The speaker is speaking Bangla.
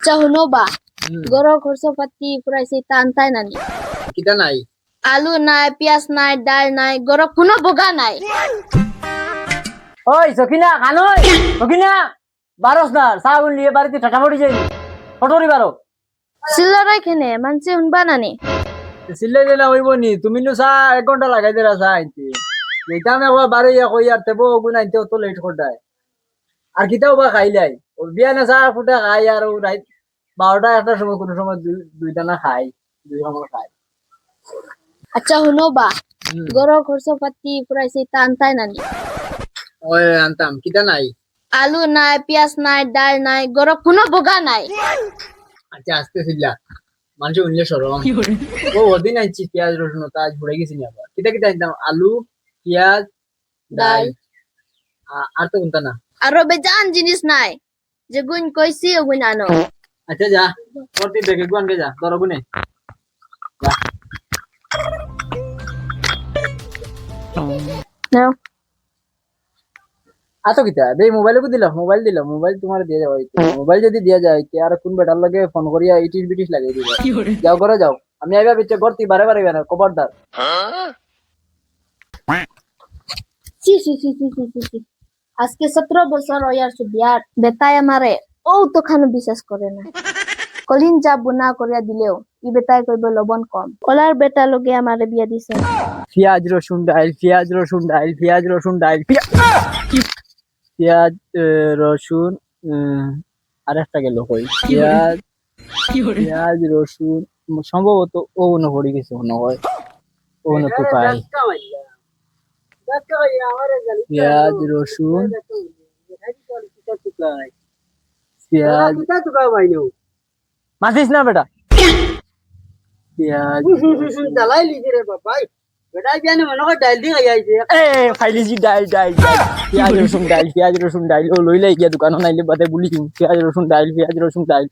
চাহুনো বা গরো খরচপাতি পুরাইছে টান তাই নানি কিটা নাই আলু নাই পেঁয়াজ নাই ডাল নাই গরো কোনো বগা নাই ওই সখিনা খানই সখিনা বারস না সাগুন নিয়ে বাড়িতে ঠাটামড়ি যাই ফটোরি বারো সিল্লারাই খেনে মানছে শুনবা নানি সিল্লাই দিলা হইব নি তুমি নো চা 1 ঘন্টা লাগাই দিলা চা আনতে এইটা আমি একবার বাড়ি কই আর তেবো গুণ আনতে অত লেট করতাই আর কিটাও বা খাইলাই ও বিয়া না চা ফুটা খাই আর ও রাত 12টা 1টার সময় কোন সময় দুইটা না খাই দুই সময় খাই আচ্ছা শুনো বা গরো খরচপাতি পুরাইছে টান তাই নানি ওই আনতাম কিটা নাই আলু নাই পেঁয়াজ নাই ডাল নাই গরো কোনো বগা নাই আচ্ছা আস্তে সিল্লা মানুষ উনলে সরম ও ওদিন আনছি পেঁয়াজ রসুন তা আজ ভরে গেছি আবার কিটা কিটা আনতাম আলু পেঁয়াজ ডাল আর তো কোনটা না আরো বেজান জিনিস নাই যে গুণ কইছি ও গুণ আনো আচ্ছা যা প্রতি দেখে গুয়ানকে যা ধরো গুনে যা নাও আতো কিতা বে মোবাইলে কো দিলা মোবাইল তোমার দিয়ে যাও মোবাইল যদি দিয়া যায় তে আর কোন বেটার লাগে ফোন করিয়া ইটিস বিটিস লাগাই দিবা যাও করে যাও আমি আইবা বিচ্ছে করতি বারে বারে না খবরদার সি সি সি সি সি সি সি আজকে 17 বছর ওয়ার সুবিয়ার বেটায় আমারে ও তো খানো বিশ্বাস করে না কলিন যা বুনা করিয়া দিলেও ই বেটায় কইব লবণ কম কলার বেটা লগে আমারে বিয়া দিছে পেঁয়াজ রসুন ডাল পেঁয়াজ রসুন ডাল পেঁয়াজ রসুন ডাল পেঁয়াজ রসুন আর একটা গেল কই পেঁয়াজ রসুন সম্ভবত ও না পড়ে গেছে মনে হয় ও না তো পাই পেঁয়াজ রসুন পেঁয়াজ মাছিস না বেটা পেঁয়াজ দালাই লিজে রে বাবা বেটা জানে মনে হয় ডাল দি গাইছে এ ফাইলিজি ডাল ডাল পেঁয়াজ রসুন ডাল ও লইলাই গিয়া দোকান নাইলে বাদে বলি পেঁয়াজ রসুন ডাল পেঁয়াজ রসুন ডাল